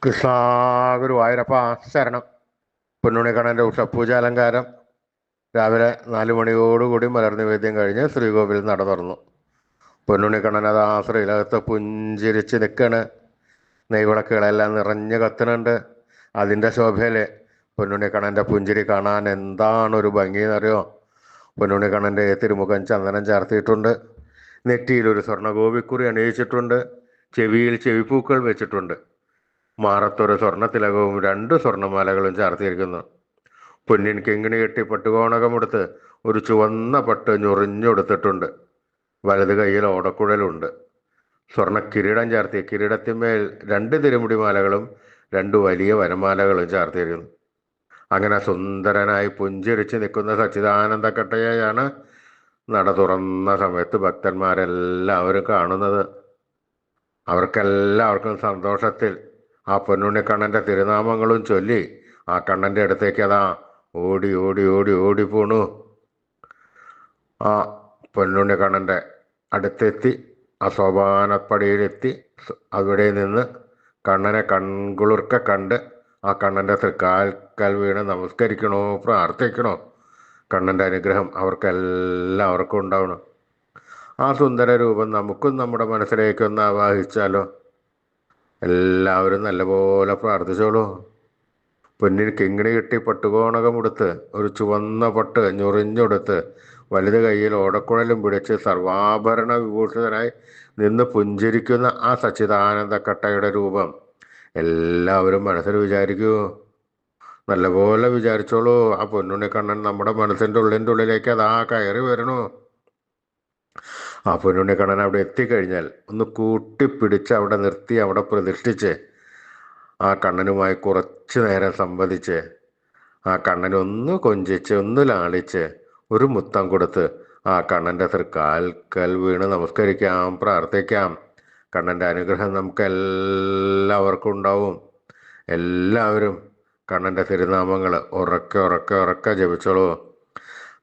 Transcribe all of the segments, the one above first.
കൃഷ്ണ ഗുരുവായൂരപ്പ ശരണം. പൊന്നുണിക്കണ്ണൻ്റെ ഉഷപൂജ അലങ്കാരം രാവിലെ 4 മണിയോടുകൂടി മലർനിവേദ്യം കഴിഞ്ഞ് ശ്രീകോവിൽ നട തുറന്നു. പൊന്നുണിക്കണ്ണൻ അത് ആ ശ്രീലകത്ത് പുഞ്ചിരിച്ച് നിൽക്കണ്. നെയ്വിളക്കുകളെല്ലാം നിറഞ്ഞ് കത്തുന്നുണ്ട്. അതിൻ്റെ ശോഭയിൽ പൊന്നുണിക്കണ്ണൻ്റെ പുഞ്ചിരി കാണാൻ എന്താണൊരു ഭംഗിയെന്നറിയോ? പൊന്നുണിക്കണ്ണൻ്റെ തിരുമുഖം ചന്ദനം ചാർത്തിയിട്ടുണ്ട്. നെറ്റിയിൽ ഒരു സ്വർണ്ണഗോപിക്കുറി അണിയിച്ചിട്ടുണ്ട്. ചെവിയിൽ ചെവിപ്പൂക്കൾ വെച്ചിട്ടുണ്ട്. മാറത്തൊരു സ്വർണ്ണത്തിലകവും 2 സ്വർണ്ണമാലകളും ചാർത്തിയിരിക്കുന്നു. പൊന്നിൻ കിങ്ങിണി കെട്ടി പട്ടുകോണകമെടുത്ത് ഒരു ചുവന്ന പട്ട് ഞൊറിഞ്ഞൊടുത്തിട്ടുണ്ട്. വലത് കൈയിൽ ഓടക്കുഴലുണ്ട്. സ്വർണ്ണ കിരീടം ചാർത്തി കിരീടത്തിന്മേൽ 2 തിരുമുടിമാലകളും 2 വലിയ വനമാലകളും ചാർത്തിയിരിക്കുന്നു. അങ്ങനെ സുന്ദരനായി പുഞ്ചിരിച്ച് നിൽക്കുന്ന സച്ചിദാനന്ദ കട്ടയെയാണ് നട തുറന്ന സമയത്ത് ഭക്തന്മാരെല്ലാവരും കാണുന്നത്. അവർക്കെല്ലാവർക്കും സന്തോഷത്തിൽ ആ പൊന്നുണ്ണിക്കണ്ണൻ്റെ തിരുനാമങ്ങളും ചൊല്ലി ആ കണ്ണൻ്റെ അടുത്തേക്ക് അതാ ഓടി ഓടി ഓടി ഓടിപ്പോണു. ആ പൊന്നുണ്ണിക്കണ്ണൻ്റെ അടുത്തെത്തി ആ സോപാനപ്പടിയിലെത്തി അവിടെ നിന്ന് കണ്ണനെ കൺകുളിർക്കെ കണ്ട് ആ കണ്ണൻ്റെ തൃക്കാൽക്കൽ വീണ് നമസ്കരിക്കണോ, പ്രാർത്ഥിക്കണോ. കണ്ണൻ്റെ അനുഗ്രഹം അവർക്കെല്ലാവർക്കും ഉണ്ടാവണം. ആ സുന്ദര രൂപം നമുക്കും നമ്മുടെ മനസ്സിലേക്കൊന്ന് ആവാഹിച്ചാലോ? എല്ലാവരും നല്ലപോലെ പ്രാർത്ഥിച്ചോളൂ. പൊന്നിന് കിങ്ങിണി കെട്ടി പട്ടുകോണകമെടുത്ത് ഒരു ചുവന്ന പട്ട് ഞൊറിഞ്ഞെടുത്ത് വലുത് കൈയിൽ ഓടക്കുഴലും പിടിച്ച് സർവാഭരണ വിഭൂഷിതനായി നിന്ന് പുഞ്ചിരിക്കുന്ന ആ സച്ചിദാനന്ദ കട്ടയുടെ രൂപം എല്ലാവരും മനസ്സിൽ വിചാരിക്കൂ. നല്ലപോലെ വിചാരിച്ചോളൂ. ആ പൊന്നുണ്ണിക്കണ്ണൻ നമ്മുടെ മനസ്സിൻ്റെ ഉള്ളിലേക്ക് അതാ കയറി വരണു. ആ പൊന്നുണ്ണിക്കണ്ണൻ അവിടെ എത്തിക്കഴിഞ്ഞാൽ ഒന്ന് കൂട്ടിപ്പിടിച്ച് അവിടെ നിർത്തി അവിടെ പ്രതിഷ്ഠിച്ച് ആ കണ്ണനുമായി കുറച്ചു നേരം സംവദിച്ച് ആ കണ്ണനെ ഒന്ന് കൊഞ്ചിച്ച് ഒന്ന് ലാളിച്ച് ഒരു മുത്തം കൊടുത്ത് ആ കണ്ണൻ്റെ തൃക്കാൽക്കൽ വീണ് നമസ്കരിക്കാം, പ്രാർത്ഥിക്കാം. കണ്ണൻ്റെ അനുഗ്രഹം നമുക്ക് എല്ലാവർക്കും ഉണ്ടാവും. എല്ലാവരും കണ്ണൻ്റെ തിരുനാമങ്ങൾ ഉറക്കെ ഉറക്കെ ഉറക്കെ ജപിച്ചോളൂ.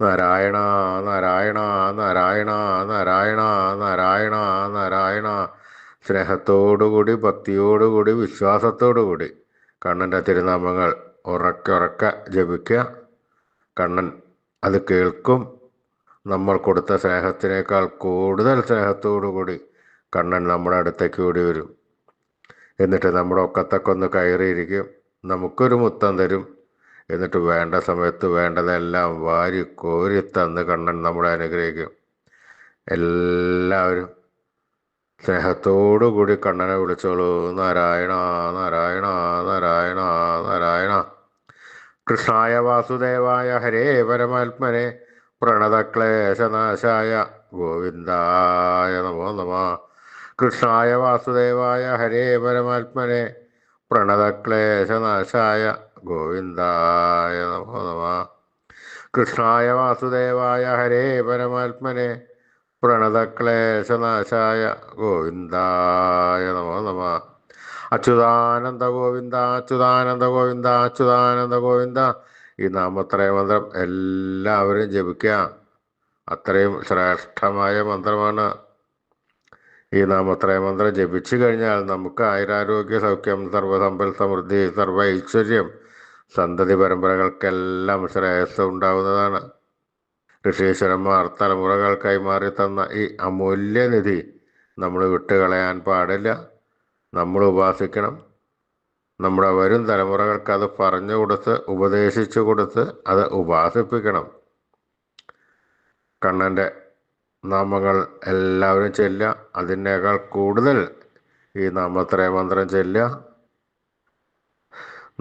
നാരായണ നാരായണ നാരായണ നാരായണ നാരായണ നാരായണ. സ്നേഹത്തോടുകൂടി ഭക്തിയോടുകൂടി വിശ്വാസത്തോടുകൂടി കണ്ണൻ്റെ തിരുനാമങ്ങൾ ഉറക്കെ ഉറക്കെ ജപിക്കുക. കണ്ണൻ അത് കേൾക്കും. നമ്മൾ കൊടുത്ത സ്നേഹത്തിനേക്കാൾ കൂടുതൽ സ്നേഹത്തോടുകൂടി കണ്ണൻ നമ്മുടെ അടുത്തേക്ക് ഓടി വരും. എന്നിട്ട് നമ്മുടെ ഒക്കത്തൊക്കെ ഒന്ന് കയറിയിരിക്കും. നമുക്കൊരു മുത്തം തരും. എന്നിട്ട് വേണ്ട സമയത്ത് വേണ്ടതെല്ലാം വാരി കോരി തന്ന് കണ്ണൻ നമ്മളെ അനുഗ്രഹിക്കും. എല്ലാവരും സ്നേഹത്തോടുകൂടി കണ്ണനെ വിളിച്ചോളൂ. നാരായണ നാരായണ നാരായണ നാരായണ. കൃഷ്ണായ വാസുദേവായ ഹരേ പരമാത്മനെ പ്രണതക്ലേശനാശായ ഗോവിന്ദായ നമോ നമ. കൃഷ്ണായ വാസുദേവായ ഹരേ പരമാത്മനെ പ്രണതക്ലേശനാശായ ഗോവിന്ദായ നമോ നമ. കൃഷ്ണായ വാസുദേവായ ഹരേ പരമാത്മനെ പ്രണതക്ലേശനാശായ ഗോവിന്ദായ നമോ നമ. അച്യുതാനന്ദ ഗോവിന്ദ അച്യുതാനന്ദ ഗോവിന്ദ അച്യുതാനന്ദ ഗോവിന്ദ. ഈ നാമത്രയ മന്ത്രം എല്ലാവരും ജപിക്കുക. അത്രയും ശ്രേഷ്ഠമായ മന്ത്രമാണ്. ഈ നാമത്രയ മന്ത്രം ജപിച്ചു കഴിഞ്ഞാൽ നമുക്ക് ആയുരാരോഗ്യ സൗഖ്യം, സർവ്വസമ്പൽ സമൃദ്ധി, സർവ്വ ഐശ്വര്യം, സന്തതി പരമ്പരകൾക്കെല്ലാം ശ്രേയസ് ഉണ്ടാവുന്നതാണ്. ഋഷീശ്വരന്മാർ തലമുറകൾ കൈമാറി തന്ന ഈ അമൂല്യനിധി നമ്മൾ വിട്ടുകളയാൻ പാടില്ല. നമ്മൾ ഉപാസിക്കണം. നമ്മുടെ വരും തലമുറകൾക്ക് അത് പറഞ്ഞു കൊടുത്ത് ഉപദേശിച്ചു കൊടുത്ത് അത് ഉപാസിപ്പിക്കണം. കണ്ണൻ്റെ നാമങ്ങൾ എല്ലാവരും ചെല്ലുക. അതിനേക്കാൾ കൂടുതൽ ഈ നാമത്രയ മന്ത്രം ചെല്ലുക.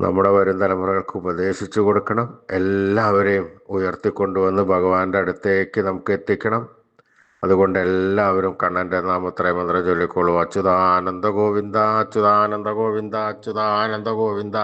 നമ്മുടെ വരും തലമുറകൾക്ക് ഉപദേശിച്ചു കൊടുക്കണം. എല്ലാവരെയും ഉയർത്തിക്കൊണ്ടുവന്ന് ഭഗവാന്റെ അടുത്തേക്ക് നമുക്ക് എത്തിക്കണം. അതുകൊണ്ട് എല്ലാവരും കണ്ണൻ്റെ നാമത്രയ മന്ത്രം ചൊല്ലിക്കോളൂ. അച്യുതാനന്ദ ഗോവിന്ദ അച്യുതാനന്ദ ഗോവിന്ദ അച്യുതാനന്ദ ഗോവിന്ദ.